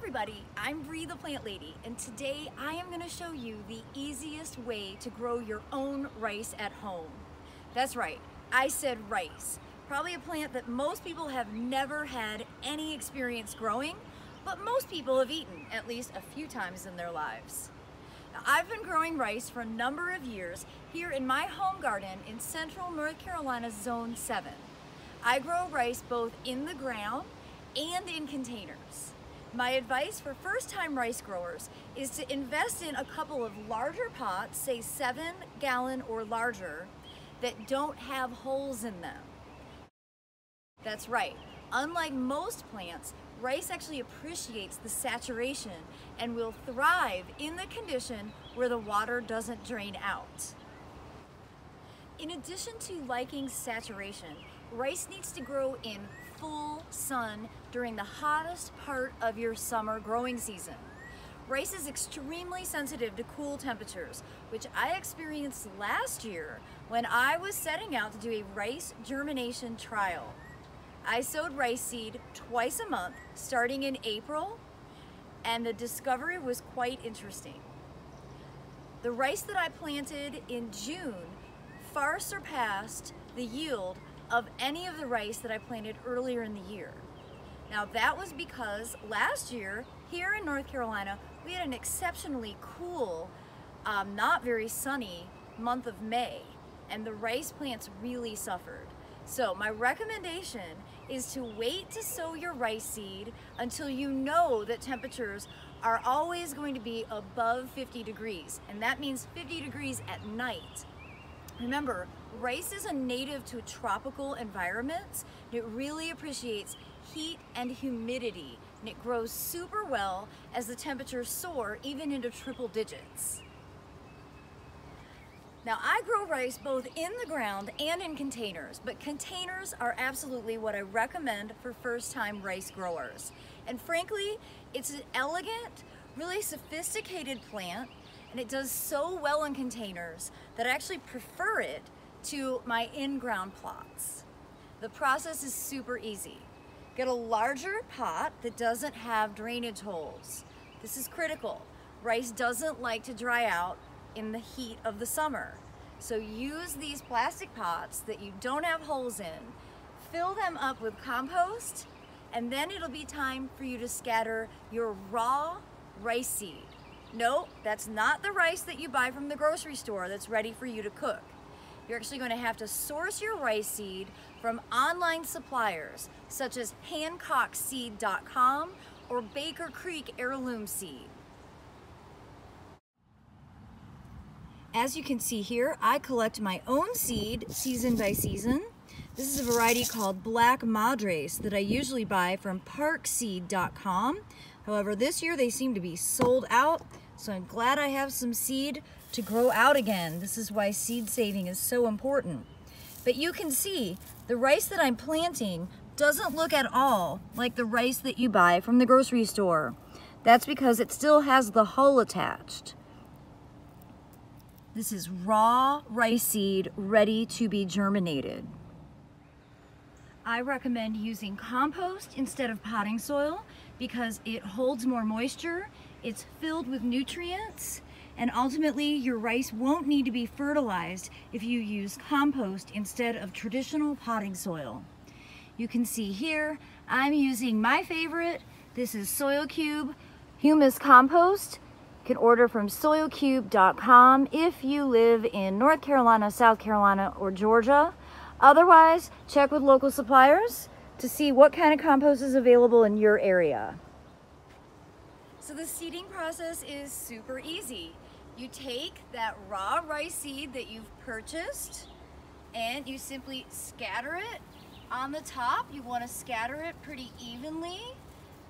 everybody, I'm Bree the Plant Lady, and today I am going to show you the easiest way to grow your own rice at home. That's right, I said rice. Probably a plant that most people have never had any experience growing, but most people have eaten at least a few times in their lives. Now, I've been growing rice for a number of years here in my home garden in central North Carolina's Zone 7. I grow rice both in the ground and in containers. My advice for first-time rice growers is to invest in a couple of larger pots, say 7-gallon or larger, that don't have holes in them. That's right, unlike most plants, rice actually appreciates the saturation and will thrive in the condition where the water doesn't drain out. In addition to liking saturation, rice needs to grow in full sun during the hottest part of your summer growing season. Rice is extremely sensitive to cool temperatures, which I experienced last year when I was setting out to do a rice germination trial. I sowed rice seed twice a month, starting in April, and the discovery was quite interesting. The rice that I planted in June far surpassed the yield of any of the rice that I planted earlier in the year. Now that was because last year, here in North Carolina, we had an exceptionally cool, not very sunny month of May, and the rice plants really suffered. So my recommendation is to wait to sow your rice seed until you know that temperatures are always going to be above 50 degrees, and that means 50 degrees at night. Remember, rice is a native to tropical environments. It really appreciates heat and humidity, and it grows super well as the temperatures soar even into triple digits. Now, I grow rice both in the ground and in containers, but containers are absolutely what I recommend for first-time rice growers. And frankly, it's an elegant, really sophisticated plant, and it does so well in containers that I actually prefer it to my in-ground plots. The process is super easy. Get a larger pot that doesn't have drainage holes. This is critical. Rice doesn't like to dry out in the heat of the summer. So use these plastic pots that you don't have holes in, fill them up with compost, and then it'll be time for you to scatter your raw rice seed. No, that's not the rice that you buy from the grocery store that's ready for you to cook. You're actually going to have to source your rice seed from online suppliers such as HancockSeed.com or Baker Creek Heirloom Seed. As you can see here, I collect my own seed season by season. This is a variety called Black Madres that I usually buy from ParkSeed.com. However, this year they seem to be sold out, so I'm glad I have some seed to grow out again. This is why seed saving is so important. But you can see the rice that I'm planting doesn't look at all like the rice that you buy from the grocery store. That's because it still has the hull attached. This is raw rice seed ready to be germinated. I recommend using compost instead of potting soil because it holds more moisture, it's filled with nutrients, and ultimately your rice won't need to be fertilized if you use compost instead of traditional potting soil. You can see here, I'm using my favorite. This is Soil Cube Humus Compost. You can order from soilcube.com if you live in North Carolina, South Carolina, or Georgia. Otherwise, check with local suppliers to see what kind of compost is available in your area. So the seeding process is super easy. You take that raw rice seed that you've purchased and you simply scatter it on the top. You want to scatter it pretty evenly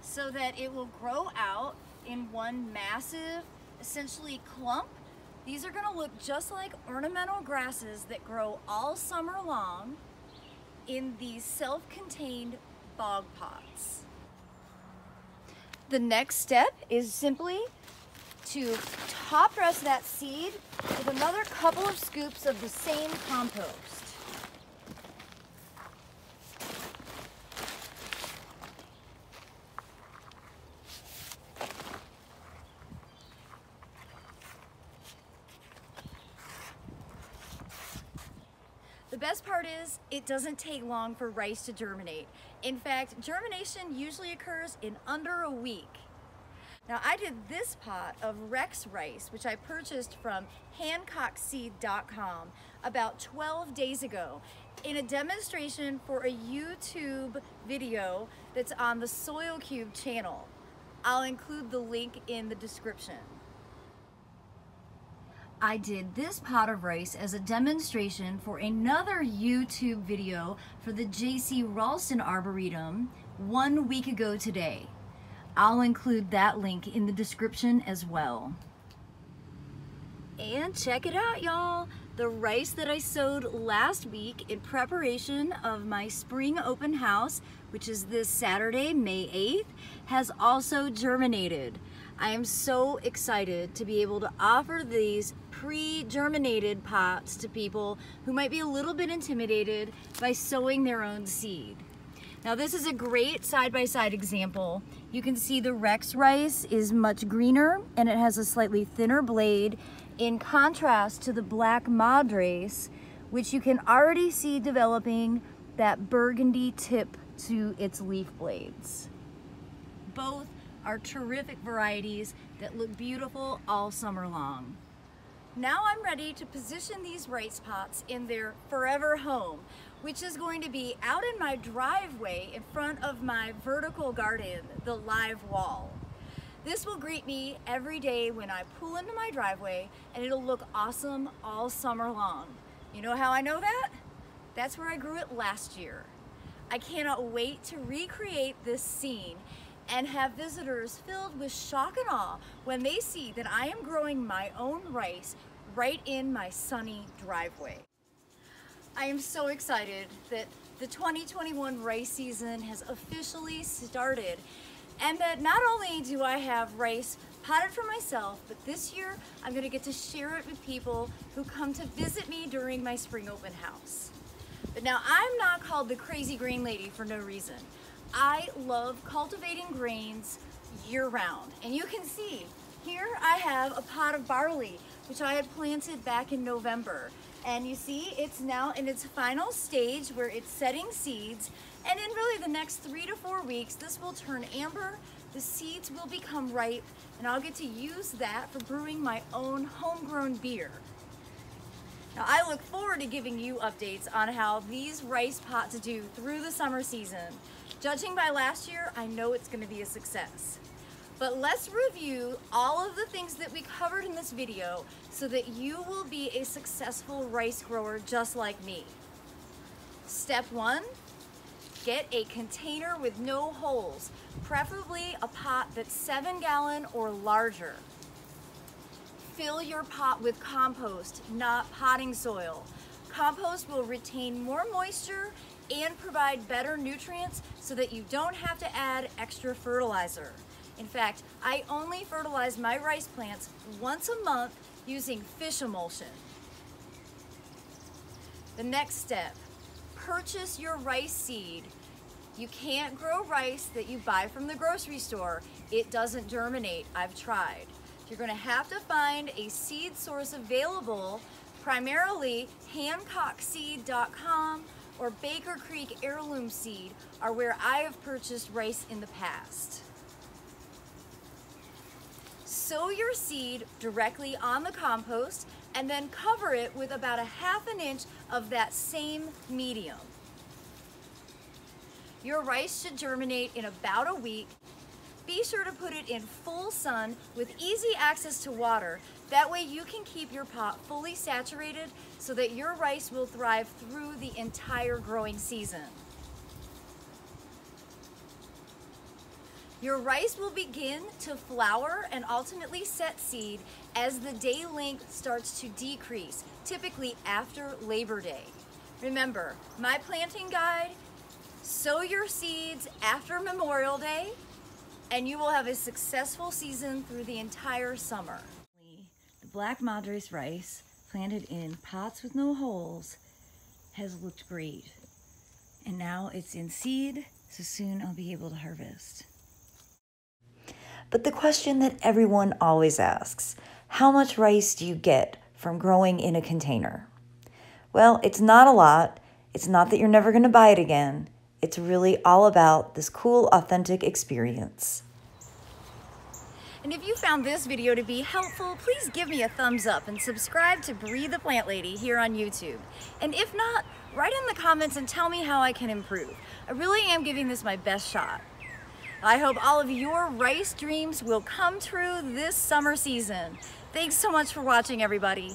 so that it will grow out in one massive, essentially clump. These are going to look just like ornamental grasses that grow all summer long in these self-contained bog pots. The next step is simply to top dress that seed with another couple of scoops of the same compost. best part is it doesn't take long for rice to germinate. In fact, germination usually occurs in under a week. Now I did this pot of Rex rice, which I purchased from HancockSeed.com about 12 days ago in a demonstration for a YouTube video that's on the Soil3 channel. I'll include the link in the description. I did this pot of rice as a demonstration for another YouTube video for the JCRA Arboretum 1 week ago today. I'll include that link in the description as well. And check it out, y'all. The rice that I sowed last week in preparation of my spring open house, which is this Saturday, May 8th, has also germinated. I am so excited to be able to offer these pre-germinated pots to people who might be a little bit intimidated by sowing their own seed. Now this is a great side-by-side example. You can see the Rex rice is much greener and it has a slightly thinner blade in contrast to the Black Madres, which you can already see developing that burgundy tip to its leaf blades. Both are terrific varieties that look beautiful all summer long. Now I'm ready to position these rice pots in their forever home, which is going to be out in my driveway in front of my vertical garden, the live wall. This will greet me every day when I pull into my driveway, and it'll look awesome all summer long. You know how I know that? That's where I grew it last year. I cannot wait to recreate this scene and have visitors filled with shock and awe when they see that I am growing my own rice right in my sunny driveway. I am so excited that the 2021 rice season has officially started, and that not only do I have rice potted for myself, but this year I'm going to get to share it with people who come to visit me during my spring open house. But now I'm not called the crazy grain lady for no reason. I love cultivating grains year-round, and you can see here I have a pot of barley which I had planted back in November, and you see it's now in its final stage where it's setting seeds, and in really the next 3 to 4 weeks this will turn amber, the seeds will become ripe, and I'll get to use that for brewing my own homegrown beer. Now I look forward to giving you updates on how these rice pots do through the summer season. Judging by last year, I know it's going to be a success. But let's review all of the things that we covered in this video so that you will be a successful rice grower just like me. Step 1, get a container with no holes, preferably a pot that's 7-gallon or larger. Fill your pot with compost, not potting soil. Compost will retain more moisture and provide better nutrients so that you don't have to add extra fertilizer. In fact, I only fertilize my rice plants once a month using fish emulsion. The next step, purchase your rice seed. You can't grow rice that you buy from the grocery store. It doesn't germinate. I've tried. You're going to have to find a seed source available, primarily HancockSeed.com or Baker Creek Heirloom Seed are where I have purchased rice in the past. Sow your seed directly on the compost and then cover it with about 1/2 inch of that same medium. Your rice should germinate in about a week. Be sure to put it in full sun with easy access to water. That way you can keep your pot fully saturated so that your rice will thrive through the entire growing season. Your rice will begin to flower and ultimately set seed as the day length starts to decrease, typically after Labor Day. Remember, my planting guide, sow your seeds after Memorial Day, and you will have a successful season through the entire summer. The Black Madres rice, planted in pots with no holes, has looked great. And now it's in seed, so soon I'll be able to harvest. But the question that everyone always asks, how much rice do you get from growing in a container? Well, it's not a lot. It's not that you're never going to buy it again. It's really all about this cool, authentic experience. And if you found this video to be helpful, please give me a thumbs up and subscribe to Breathe the Plant Lady here on YouTube. And if not, write in the comments and tell me how I can improve. I really am giving this my best shot. I hope all of your rice dreams will come true this summer season. Thanks so much for watching, everybody.